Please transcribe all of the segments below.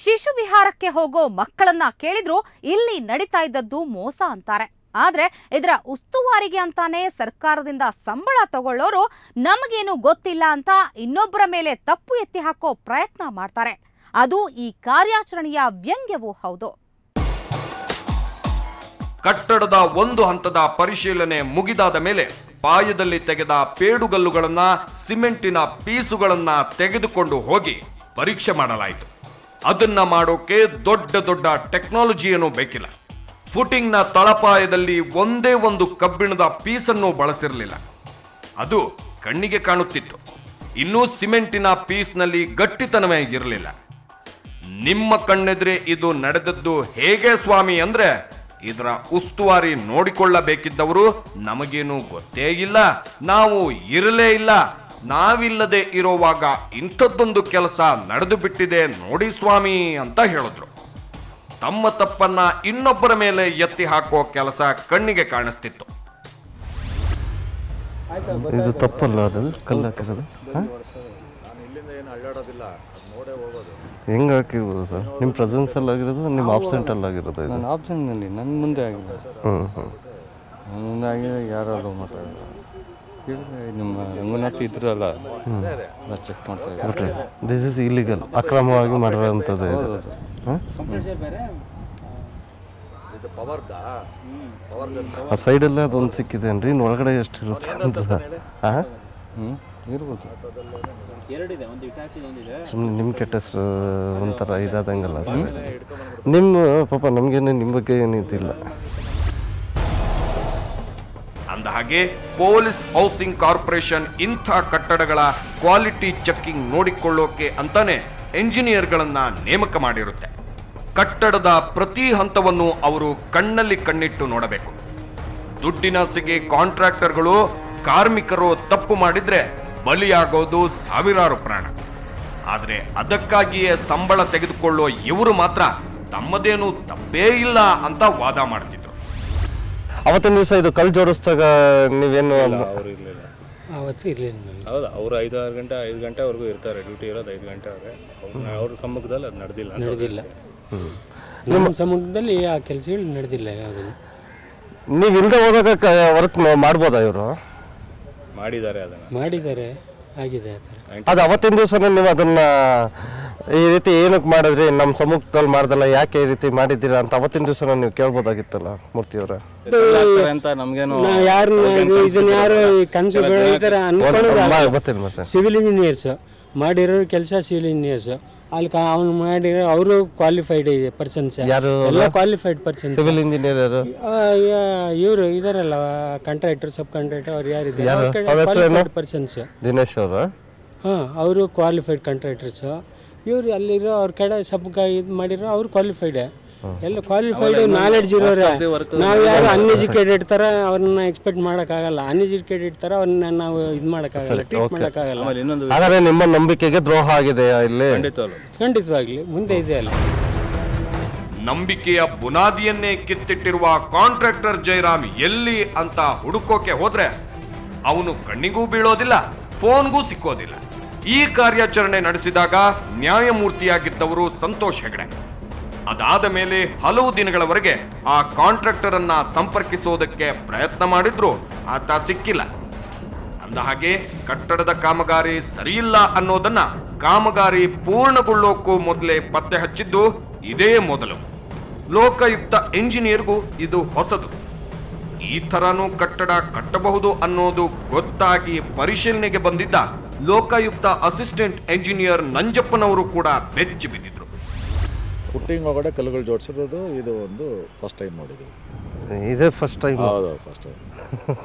ಶಿಶು ವಿಹಾರಕ್ಕೆ ಹೋಗೋ ಮಕ್ಕಳನ್ನ ಕೇಳಿದ್ರು ಇಲ್ಲಿ ನಡೀತಾ ಇದ್ದದ್ದು ಮೋಸ ಅಂತಾರೆ. ಆದ್ರೆ ಇದರ ಉಸ್ತುವಾರಿಗೆ ಅಂತಾನೆ ಸರ್ಕಾರದಿಂದ ಸಂಬಳ ತಗೊಳ್ಳೋರು ನಮಗೇನು ಗೊತ್ತಿಲ್ಲ ಅಂತ ಇನ್ನೊಬ್ಬರ ಮೇಲೆ ತಪ್ಪು ಎತ್ತಿ ಹಾಕೋ ಪ್ರಯತ್ನ ಮಾಡ್ತಾರೆ. ಅದು ಈ ಕಾರ್ಯಾಚರಣೆಯ ವ್ಯಂಗ್ಯವೂ ಹೌದು. ಕಟ್ಟಡದ ಒಂದು ಹಂತದ ಪರಿಶೀಲನೆ ಮುಗಿದಾದ ಮೇಲೆ ಪಾಯದಲ್ಲಿ ತೆಗೆದ ಪೇಡುಗಲ್ಲುಗಳನ್ನ ಸಿಮೆಂಟಿನ ಪೀಸುಗಳನ್ನ ತೆಗೆದುಕೊಂಡು ಹೋಗಿ ಪರೀಕ್ಷೆ ಮಾಡಲಾಯಿತು. ಅದನ್ನ ಮಾಡೋಕೆ ದೊಡ್ಡ ದೊಡ್ಡ ಟೆಕ್ನಾಲಜಿ ಏನೂ ಬೇಕಿಲ್ಲ. ಫುಟಿಂಗ್ನ ತಳಪಾಯದಲ್ಲಿ ಒಂದೇ ಒಂದು ಕಬ್ಬಿಣದ ಪೀಸನ್ನು ಬಳಸಿರಲಿಲ್ಲ. ಅದು ಕಣ್ಣಿಗೆ ಕಾಣುತ್ತಿತ್ತು. ಇನ್ನೂ ಸಿಮೆಂಟಿನ ಪೀಸ್ನಲ್ಲಿ ಗಟ್ಟಿತನವೇ ಇರಲಿಲ್ಲ. ನಿಮ್ಮ ಕಣ್ಣೆದುರೇ ಇದು ನಡೆದದ್ದು ಹೇಗೆ ಸ್ವಾಮಿ ಅಂದ್ರೆ ಇದರ ಉಸ್ತುವಾರಿ ನೋಡಿಕೊಳ್ಳಬೇಕಿದ್ದವರು ನಮಗೇನು ಗೊತ್ತೇ ಇಲ್ಲ, ನಾವು ಇರಲೇ ಇಲ್ಲ, ನಾವಿಲ್ಲದೆ ಇರುವಾಗ ಇಂಥದ್ದೊಂದು ಕೆಲಸ ನಡೆದು ಬಿಟ್ಟಿದೆ ನೋಡಿ ಸ್ವಾಮಿ ಅಂತ ಹೇಳಿದ್ರು. ತಮ್ಮ ತಪ್ಪನ್ನ ಇನ್ನೊಬ್ಬರ ಮೇಲೆ ಎತ್ತಿ ಹಾಕುವ ಕೆಲಸ ಕಣ್ಣಿಗೆ ಕಾಣಿಸ್ತಿತ್ತು. ಇದು ತಪ್ಪಲ್ಲ, ಅದು ಕಲ್ಲು ಹಾಕಿರೋದು ಹೆಂಗೆ ಹಾಕಿರ್ಬೋದು ಸರ್? ನಿಮ್ಮ ಪ್ರೆಸೆನ್ಸ್ ಅಲ್ಲಿ ಆಗಿರೋದು, ನಿಮ್ಮ ಆಬ್ಸೆಂಟ್ ಅಲ್ಲಿ ಆಗಿರೋದು? ನನ್ನ ಆಬ್ಸೆಂಟ್ನಲ್ಲಿ ನನ್ನ ಮುಂದೆ ಆಗಿದೆ. ನನ್ನ ಮುಂದೆ ಆಗಿದೆ, ಯಾರು ಅಲೋ ಮಾತಾಡೋದು. ನಿಮ್ಮ ರಂಗನಾಥ್ ಇದ್ರಲ್ಲ, ಚೆಕ್ ಮಾಡ್ತಾ ಇದ್ದಾರೆ. ದಿಸ್ ಇಸ್ ಇಲಿಗಲ್, ಅಕ್ರಮವಾಗಿ ಮಾಡಿರೋಂಥದ್ದು ಇದು. ಆ ಸೈಡಲ್ಲೇ ಅದೊಂದು ಸಿಕ್ಕಿದೇನ್ರಿ, ಇನ್ನು ಒಳಗಡೆ ಎಷ್ಟು ಇರುತ್ತೆ ಅಂತ? ಇರ್ಬೋದು. ಸುಮ್ಮನೆ ನಿಮ್ಮ ಕೆಟ್ಟ ಹೆಸರು ಒಂಥರ ಇದಾದಂಗಲ್ಲ ಸರ್. ನಿಮ್ಮ ಪಾಪ ನಮಗೇನು ನಿಮ್ಮ ಬಗ್ಗೆ ಏನಿದಿಲ್ಲ. ಅಂದ ಹಾಗೆ ಪೊಲೀಸ್ ಹೌಸಿಂಗ್ ಕಾರ್ಪೊರೇಷನ್ ಇಂಥ ಕಟ್ಟಡಗಳ ಕ್ವಾಲಿಟಿ ಚೆಕಿಂಗ್ ನೋಡಿಕೊಳ್ಳೋಕೆ ಅಂತಾನೆ ಎಂಜಿನಿಯರ್ಗಳನ್ನ ನೇಮಕ ಮಾಡಿರುತ್ತೆ. ಕಟ್ಟಡದ ಪ್ರತಿ ಹಂತವನ್ನು ಅವರು ಕಣ್ಣಲ್ಲಿ ಕಣ್ಣಿಟ್ಟು ನೋಡಬೇಕು. ದುಡ್ಡಿನಾಸೆಗೆ ಕಾಂಟ್ರಾಕ್ಟರ್ಗಳು, ಕಾರ್ಮಿಕರು ತಪ್ಪು ಮಾಡಿದ್ರೆ ಬಲಿಯಾಗೋದು ಸಾವಿರಾರು ಪ್ರಾಣ. ಆದರೆ ಅದಕ್ಕಾಗಿಯೇ ಸಂಬಳ ತೆಗೆದುಕೊಳ್ಳೋ ಇವರು ಮಾತ್ರ ತಮ್ಮದೇನು ತಪ್ಪೇ ಇಲ್ಲ ಅಂತ ವಾದ ಮಾಡ್ತಿದ್ರು. ಅವತ್ತಿನ ದಿವಸ ಇದು ಕಲ್ಲು ಜೋಡಿಸಿದಾಗ ನೀವೇನು? ಅವರು ಇರಲಿಲ್ಲ, ಅವತ್ತು ಇರಲಿಲ್ಲ. ಹೌದು, ಅವರು 5 ಗಂಟೆವರೆಗೂ ಇರ್ತಾರೆ. ಡ್ಯೂಟಿ ಇರೋದು 5 ಗಂಟೆವರೆಗೆ. ಅವ್ರ ಸಮ್ಮುಖದಲ್ಲಿ ಅದು ನಡೆದಿಲ್ಲ. ನಮ್ಮ ಸಮ್ಮುಖದಲ್ಲಿ ಆ ಕೆಲಸಗಳು ನಡೆದಿಲ್ಲ. ಯಾವುದನ್ನು ನೀವು ಇಲ್ಲದೆ ಹೋದಾಗ ವರ್ಕ್ ಮಾಡ್ಬೋದಾ? ಇವರು ಮಾಡಿದ್ದಾರೆ, ಅದನ್ನು ಮಾಡಿದ್ದಾರೆ, ಆಗಿದೆ. ಅದು ಅವತ್ತಿನ ದಿವಸನೇ ನೀವು ಅದನ್ನ ಈ ರೀತಿ ಏನಕ್ಕೆ ಮಾಡಿದ್ರಿ, ನಮ್ಮ ಸಮ್ಮುಖದಲ್ಲಿ ಮಾಡ್ದಲ್ಲ, ಯಾಕೆ ಈ ರೀತಿ ಮಾಡಿದ್ದೀರಾ ಅಂತ ಅವತ್ತಿನ ದಿವಸ ನೀವು ಕೇಳ್ಬೋದಾಗಿತ್ತಲ್ಲ ಮೂರ್ತಿಯವರ? ಅಂತ ನಮ್ಗೇನು ಇದನ್ನ ಯಾರು ಕನಸು ಬೆಳೀತಾರ ಅನ್ಕೊಳ್ಳೋದು ಗೊತ್ತಿಲ್ಲ. ಮತ್ತೆ ಸಿವಿಲ್ ಇಂಜಿನಿಯರ್ಸ್ ಮಾಡಿರೋ ಕೆಲಸ, ಸಿವಿಲ್ ಇಂಜಿನಿಯರ್ಸ್ ಅಲ್ಲಿ ಅವ್ನು ಮಾಡಿರೋ ಅವರು ಕ್ವಾಲಿಫೈಡ್ ಪರ್ಸನ್ಸ್, ಎಲ್ಲ ಕ್ವಾಲಿಫೈಡ್ ಪರ್ಸನ್ಸ್. ಸಿವಿಲ್ ಇಂಜಿನಿಯರ್ ಇವರು ಇದಾರಲ್ಲ, ಕಾಂಟ್ರಾಕ್ಟರ್, ಸಬ್ ಕಾಂಟ್ರಾಕ್ಟರ್, ಅವ್ರು ಯಾರಿದ್ದಾರೆ ಪರ್ಸನ್ಸ್. ದಿನೇಶ್ ಅವರು ಅವರು ಕ್ವಾಲಿಫೈಡ್ ಕಾಂಟ್ರಾಕ್ಟರ್ಸ್. ಇವರು ಅಲ್ಲಿರೋ ಅವ್ರ ಕಡೆ ಸಬ್ ಇದು ಮಾಡಿರೋ ಅವ್ರು ಕ್ವಾಲಿಫೈಡ್, ಎಲ್ಲ ಕ್ವಾಲಿಫೈಡ್ ನಾಲೆಡ್ಜ್ ಇರೋರೆ. ನಾವು ಯಾರು ಅನ್ಎಜುಕೇಟೆಡ್ ತರ ಅವ್ರನ್ನ ಎಕ್ಸ್ಪೆಕ್ಟ್ ಮಾಡೋಕ್ಕಾಗಲ್ಲ. ಅನ್ಎಜುಕೇಟೆಡ್ ತರ ಅವ್ರನ್ನ ನಾವು ಇದು ಮಾಡೋಕ್ಕಾಗಲ್ಲ, ಟ್ರೀಟ್ ಮಾಡೋಕ್ಕಾಗಲ್ಲ. ಆದರೆ ನಿಮ್ಮ ನಂಬಿಕೆಗೆ ದ್ರೋಹ ಆಗಿದೆಯಾ ಇಲ್ಲಿ? ಖಂಡಿತವಾಗ್ಲಿ ಮುಂದೆ ಇದೆ ಅಲ್ಲ. ನಂಬಿಕೆಯ ಬುನಾದಿಯನ್ನೇ ಕಿತ್ತಿಟ್ಟಿರುವ ಕಾಂಟ್ರಾಕ್ಟರ್ ಜಯರಾಮ್ ಎಲ್ಲಿ ಅಂತ ಹುಡುಕೋಕೆ ಹೋದ್ರೆ ಅವನು ಕಣ್ಣಿಗೂ ಬೀಳೋದಿಲ್ಲ, ಫೋನ್ಗೂ ಸಿಕ್ಕೋದಿಲ್ಲ. ಈ ಕಾರ್ಯಾಚರಣೆ ನಡೆಸಿದಾಗ ನ್ಯಾಯಮೂರ್ತಿಯಾಗಿದ್ದವರು ಸಂತೋಷ್ ಹೆಗಡೆ. ಅದಾದ ಮೇಲೆ ಹಲವು ದಿನಗಳವರೆಗೆ ಆ ಕಾಂಟ್ರಾಕ್ಟರ್ ಅನ್ನ ಸಂಪರ್ಕಿಸೋದಕ್ಕೆ ಪ್ರಯತ್ನ ಮಾಡಿದ್ರು ಆತ ಸಿಕ್ಕಿಲ್ಲ. ಅಂದ ಹಾಗೆ ಕಟ್ಟಡದ ಕಾಮಗಾರಿ ಸರಿಯಿಲ್ಲ ಅನ್ನೋದನ್ನ ಕಾಮಗಾರಿ ಪೂರ್ಣಗೊಳ್ಳೋಕ್ಕೂ ಮೊದಲೇ ಪತ್ತೆ ಹಚ್ಚಿದ್ದು ಇದೇ ಮೊದಲು. ಲೋಕಾಯುಕ್ತ ಎಂಜಿನಿಯರ್ಗೂ ಇದು ಹೊಸದು. ಈ ಥರನೂ ಕಟ್ಟಡ ಕಟ್ಟಬಹುದು ಅನ್ನೋದು ಗೊತ್ತಾಗಿ ಪರಿಶೀಲನೆಗೆ ಬಂದಿದ್ದ ಲೋಕಾಯುಕ್ತ ಅಸಿಸ್ಟೆಂಟ್ ಎಂಜಿನಿಯರ್ ನಂಜಪ್ಪನವರು ಕೂಡ ಬೆಚ್ಚಿ ಬಿದ್ದಿದ್ರು. ಫುಟ್ಟಿಂಗ್ ಒಳಗಡೆ ಕಲ್ಲುಗಳು ಜೋಡಿಸಿರೋದು ಇದು ಒಂದು ಫಸ್ಟ್ ಟೈಮ್ ನೋಡಿದ್ವಿ. ಇದೇ ಫಸ್ಟ್ ಟೈಮ್? ಹೌದು, ಫಸ್ಟ್ ಟೈಮ್.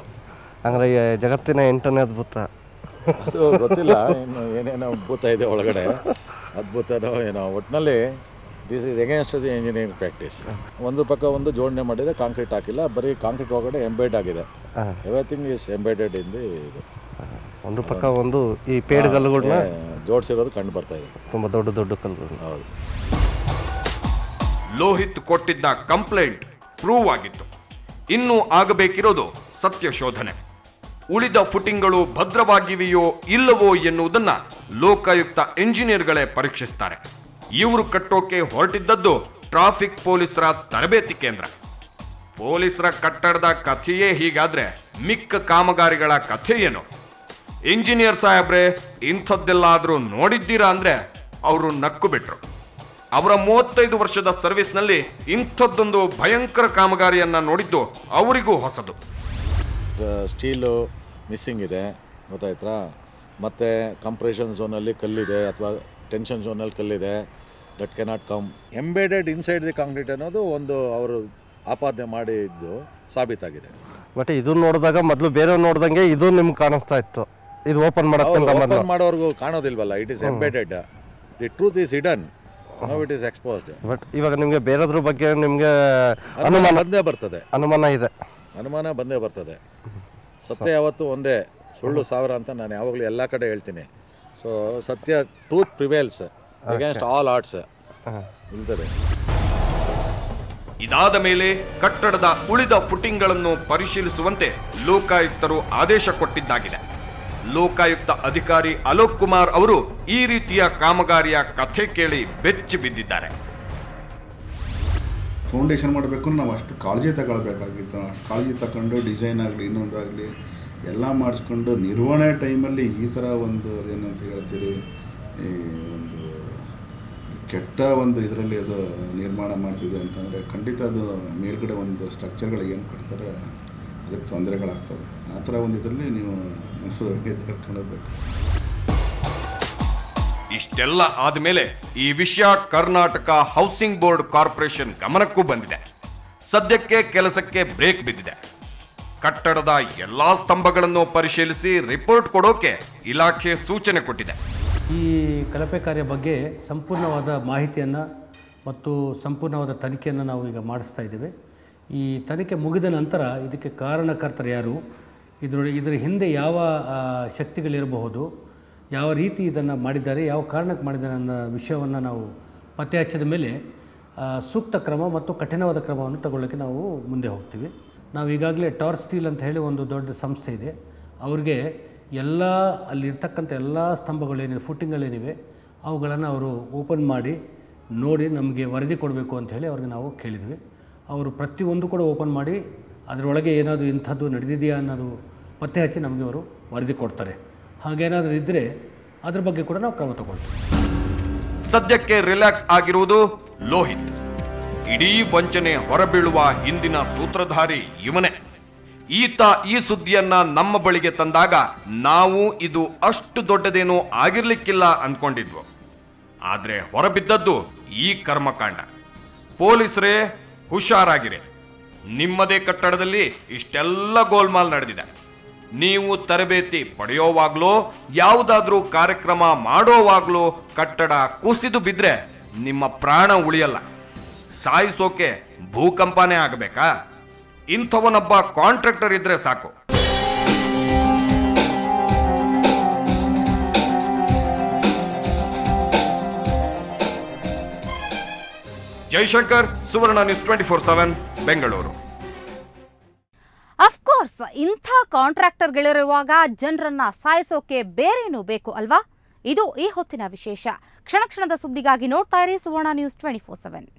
ಅಂದರೆ ಜಗತ್ತಿನ 8ನೇ ಅದ್ಭುತ. ಅದು ಗೊತ್ತಿಲ್ಲ, ಇನ್ನು ಏನೇನೋ ಅದ್ಭುತ ಇದೆ ಒಳಗಡೆ, ಅದ್ಭುತನೋ ಏನೋ. ಒಟ್ಟಿನಲ್ಲಿ this is against the engineering practice. ಒಂದು ಪಕ್ಕ ಒಂದು ಜೋಡಣೆ ಮಾಡಿದೆ, ಕಾಂಕ್ರೀಟ್ ಹಾಕಿಲ್ಲ, ಬರೀ ಕಾಂಕ್ರೀಟ್ ಒಳಗಡೆ ಎಂಬೇಡ್ ಆಗಿದೆ. Everything is embedded in the. ಒಂದು ಪಕ್ಕ ಒಂದು ಈ ಪೇಡುಗಲ್ಲುಗಳನ್ನ ಜೋಡಿಸಿರೋದು ಕಂಡು ಬರ್ತಾ ಇದೆ, ತುಂಬ ದೊಡ್ಡ ದೊಡ್ಡ ಕಲ್ಲುಗಳು. ಹೌದು. ಲೋಹಿತ್ ಕೊಟ್ಟಿದ್ದ ಕಂಪ್ಲೇಂಟ್ ಪ್ರೂವ್ ಆಗಿತ್ತು. ಇನ್ನು ಆಗಬೇಕಿರೋದು ಸತ್ಯ ಶೋಧನೆ. ಉಳಿದ ಫುಟಿಂಗ್ಗಳು ಭದ್ರವಾಗಿವೆಯೋ ಇಲ್ಲವೋ ಎನ್ನುವುದನ್ನ ಲೋಕಾಯುಕ್ತ ಎಂಜಿನಿಯರ್ಗಳೇ ಪರೀಕ್ಷಿಸ್ತಾರೆ. ಇವರು ಕಟ್ಟೋಕೆ ಹೊರಟಿದ್ದದ್ದು ಟ್ರಾಫಿಕ್ ಪೊಲೀಸರ ತರಬೇತಿ ಕೇಂದ್ರ. ಪೊಲೀಸರ ಕಟ್ಟಡದ ಕಥೆಯೇ ಹೀಗಾದ್ರೆ ಮಿಕ್ಕ ಕಾಮಗಾರಿಗಳ ಕಥೆ ಏನು? ಇಂಜಿನಿಯರ್ ಸಾಹೇಬ್ರೆ, ಇಂಥದ್ದೆಲ್ಲಾದ್ರೂ ನೋಡಿದ್ದೀರಾ ಅಂದ್ರೆ ಅವರು ನಕ್ಕು ಬಿಟ್ರು. ಅವರ 35 ವರ್ಷದ ಸರ್ವಿಸ್ನಲ್ಲಿ ಇಂಥದ್ದೊಂದು ಭಯಂಕರ ಕಾಮಗಾರಿಯನ್ನ ನೋಡಿದ್ದು ಅವರಿಗೂ ಹೊಸದು. ಸ್ಟೀಲು ಮಿಸ್ಸಿಂಗ್ ಇದೆ, ಗೊತ್ತಾಯ್ತಾ? ಮತ್ತು ಕಂಪ್ರೆಷನ್ ಝೋನಲ್ಲಿ ಕಲ್ಲಿದೆ ಅಥವಾ ಟೆನ್ಷನ್ ಝೋನಲ್ಲಿ ಕಲ್ಲಿದೆ. That cannot come embedded inside the concrete ಅನ್ನೋದು ಒಂದು ಅವರು ಆಪಾದನೆ ಮಾಡಿದ್ದು ಸಾಬೀತಾಗಿದೆ. ಬಟ್ ಇದು ನೋಡಿದಾಗ ಮೊದಲು ಬೇರೆ ನೋಡ್ದಂಗೆ ಇದು ನಿಮ್ಗೆ ಕಾಣಿಸ್ತಾ ಇತ್ತು. ಇದು ಓಪನ್ ಮಾಡೋರ್ಗೂ ಕಾಣೋದಿಲ್ವಲ್ಲ. It is embedded. The truth is hidden. Now it is exposed. But ಇವಾಗ ನಿಮಗೆ ಬೇರೆದ್ರ ಬಗ್ಗೆ ನಿಮಗೆ ಅನುಮಾನ ಬಂದೇ ಬರ್ತದೆ. ಅನುಮಾನ ಬಂದೇ ಬರ್ತದೆ. ಸತ್ಯ ಯಾವತ್ತು ಒಂದೇ, ಸುಳ್ಳು ಸಾವಿರ ಅಂತ ನಾನು ಯಾವಾಗಲೂ ಎಲ್ಲ ಕಡೆ ಹೇಳ್ತೀನಿ. ಸೊ ಸತ್ಯ, truth prevails against all odds ಇಲ್ತದೆ. ಇದಾದ ಮೇಲೆ ಕಟ್ಟಡದ ಉಳಿದ ಫುಟಿಂಗ್ಗಳನ್ನು ಪರಿಶೀಲಿಸುವಂತೆ ಲೋಕಾಯುಕ್ತರು ಆದೇಶ ಕೊಟ್ಟಿದ್ದಾಗಿದೆ. ಲೋಕಾಯುಕ್ತ ಅಧಿಕಾರಿ ಅಲೋಕ್ ಕುಮಾರ್ ಅವರು ಈ ರೀತಿಯ ಕಾಮಗಾರಿಯ ಕಥೆ ಕೇಳಿ ಬೆಚ್ಚಿ ಬಿದ್ದಿದ್ದಾರೆ. ಫೌಂಡೇಶನ್ ಮಾಡಬೇಕು, ನಾವು ಅಷ್ಟು ಕಾಳಜಿ ತಗೊಳ್ಬೇಕಾಗಿತ್ತು. ಅಷ್ಟು ಕಾಳಜಿ ತಗೊಂಡು ಡಿಸೈನ್ ಆಗಲಿ ಇನ್ನೊಂದಾಗಲಿ ಎಲ್ಲ ಮಾಡಿಸ್ಕೊಂಡು ನಿರ್ವಹಣೆ ಟೈಮಲ್ಲಿ ಈ ಥರ ಒಂದು ಅದೇನಂತ ಹೇಳ್ತೀರಿ, ಈ ಒಂದು ಕೆಟ್ಟ ಒಂದು ಇದರಲ್ಲಿ ಅದು ನಿರ್ಮಾಣ ಮಾಡ್ತಿದೆ ಅಂತಂದರೆ ಖಂಡಿತ ಅದು ಮೇಲ್ಗಡೆ ಒಂದು ಸ್ಟ್ರಕ್ಚರ್ಗಳಿಗೆ ಏನು ಕಟ್ತಾರೆ ಅದಕ್ಕೆ ತೊಂದರೆಗಳಾಗ್ತವೆ. ಆ ಥರ ಒಂದು ಇದರಲ್ಲಿ ನೀವು ತಿಳ್ಕೊಳ್ಬೇಕು. ಇಷ್ಟೆಲ್ಲ ಆದಮೇಲೆ ಈ ವಿಷಯ ಕರ್ನಾಟಕ ಹೌಸಿಂಗ್ ಬೋರ್ಡ್ ಕಾರ್ಪೊರೇಷನ್ ಗಮನಕ್ಕೂ ಬಂದಿದೆ. ಸದ್ಯಕ್ಕೆ ಕೆಲಸಕ್ಕೆ ಬ್ರೇಕ್ ಬಿದ್ದಿದೆ. ಕಟ್ಟಡದ ಎಲ್ಲಾ ಸ್ತಂಭಗಳನ್ನು ಪರಿಶೀಲಿಸಿ ರಿಪೋರ್ಟ್ ಕೊಡೋಕೆ ಇಲಾಖೆ ಸೂಚನೆ ಕೊಟ್ಟಿದೆ. ಈ ಕಳಪೆ ಕಾರ್ಯ ಬಗ್ಗೆ ಸಂಪೂರ್ಣವಾದ ಮಾಹಿತಿಯನ್ನು ಮತ್ತು ಸಂಪೂರ್ಣವಾದ ತನಿಖೆಯನ್ನು ನಾವು ಈಗ ಮಾಡಿಸ್ತಾ ಇದ್ದೇವೆ. ಈ ತನಿಖೆ ಮುಗಿದ ನಂತರ ಇದಕ್ಕೆ ಕಾರಣಕರ್ತರು ಯಾರು, ಇದರ ಹಿಂದೆ ಯಾವ ಶಕ್ತಿಗಳಿರಬಹುದು, ಯಾವ ರೀತಿ ಇದನ್ನು ಮಾಡಿದ್ದಾರೆ, ಯಾವ ಕಾರಣಕ್ಕೆ ಮಾಡಿದ್ದಾರೆ ಅನ್ನೋ ವಿಷಯವನ್ನು ನಾವು ಪತ್ತೆ ಹಚ್ಚಿದ ಮೇಲೆ ಸೂಕ್ತ ಕ್ರಮ ಮತ್ತು ಕಠಿಣವಾದ ಕ್ರಮವನ್ನು ತಗೊಳ್ಳೋಕ್ಕೆ ನಾವು ಮುಂದೆ ಹೋಗ್ತೀವಿ. ನಾವು ಈಗಾಗಲೇ ಟಾರ್ ಸ್ಟೀಲ್ ಅಂತ ಹೇಳಿ ಒಂದು ದೊಡ್ಡ ಸಂಸ್ಥೆ ಇದೆ. ಅವ್ರಿಗೆ ಎಲ್ಲ ಅಲ್ಲಿರ್ತಕ್ಕಂಥ ಎಲ್ಲ ಸ್ತಂಭಗಳೇನಿವೆ, ಫುಟ್ಟಿಂಗ್ಗಳೇನಿವೆ, ಅವುಗಳನ್ನು ಅವರು ಓಪನ್ ಮಾಡಿ ನೋಡಿ ನಮಗೆ ವರದಿ ಕೊಡಬೇಕು ಅಂತ ಹೇಳಿ ಅವ್ರಿಗೆ ನಾವು ಕೇಳಿದ್ವಿ. ಅವರು ಪ್ರತಿಯೊಂದು ಕೂಡ ಓಪನ್ ಮಾಡಿ ಅದರೊಳಗೆ ಏನಾದರೂ ಇಂಥದ್ದು ನಡೆದಿದೆಯಾ ಅನ್ನೋದು ಪತ್ತೆ ಹಚ್ಚಿ ನಮಗೆ ಅವರು ವರದಿ ಕೊಡ್ತಾರೆ. ಹಾಗೇನಾದರೂ ಇದ್ದರೆ ಅದ್ರ ಬಗ್ಗೆ ಕೂಡ ನಾವು ಕ್ರಮ ತಗೊಳ್ತೀವಿ. ಸದ್ಯಕ್ಕೆ ರಿಲ್ಯಾಕ್ಸ್ ಆಗಿರುವುದು ಲೋಹಿತ್. ಇಡೀ ವಂಚನೆ ಹೊರಬೀಳುವ ಹಿಂದಿನ ಸೂತ್ರಧಾರಿ ಇವನೇ. ಈತ ಈ ಸುದ್ದಿಯನ್ನ ನಮ್ಮ ಬಳಿಗೆ ತಂದಾಗ ನಾವು ಇದು ಅಷ್ಟು ದೊಡ್ಡದೇನೋ ಆಗಿರ್ಲಿಕ್ಕಿಲ್ಲ ಅಂದ್ಕೊಂಡಿದ್ವು. ಆದ್ರೆ ಹೊರಬಿದ್ದದ್ದು ಈ ಕರ್ಮಕಾಂಡ. ಪೊಲೀಸರೇ ಹುಷಾರಾಗಿರಿ, ನಿಮ್ಮದೇ ಕಟ್ಟಡದಲ್ಲಿ ಇಷ್ಟೆಲ್ಲ ಗೋಲ್ಮಾಲ್ ನಡೆದಿದೆ. ನೀವು ತರಬೇತಿ ಪಡೆಯೋವಾಗ್ಲೋ ಯಾವುದಾದ್ರೂ ಕಾರ್ಯಕ್ರಮ ಮಾಡೋವಾಗ್ಲೋ ಕಟ್ಟಡ ಕುಸಿದು ಬಿದ್ರೆ ನಿಮ್ಮ ಪ್ರಾಣ ಉಳಿಯಲ್ಲ. ಸಾಯಿಸೋಕೆ ಭೂಕಂಪನೇ ಆಗಬೇಕಾ? ಇಂಥವನೊಬ್ಬ ಕಾಂಟ್ರಾಕ್ಟರ್ ಇದ್ರೆ ಸಾಕು. ಜೈಶಂಕರ್, ಸುವರ್ಣ ನ್ಯೂಸ್ 24/7, ಬೆಂಗಳೂರು. ಅಫ್ಕೋರ್ಸ್, ಇಂಥ ಕಾಂಟ್ರಾಕ್ಟರ್ಗಳಿರುವಾಗ ಜನರನ್ನ ಸಾಯಿಸೋಕೆ ಬೇರೇನೂ ಬೇಕು ಅಲ್ವಾ? ಇದು ಈ ಹೊತ್ತಿನ ವಿಶೇಷ. ಕ್ಷಣ ಕ್ಷಣದ ಸುದ್ದಿಗಾಗಿ ನೋಡ್ತಾ ಇರಿ ಸುವರ್ಣ ನ್ಯೂಸ್ 24/7.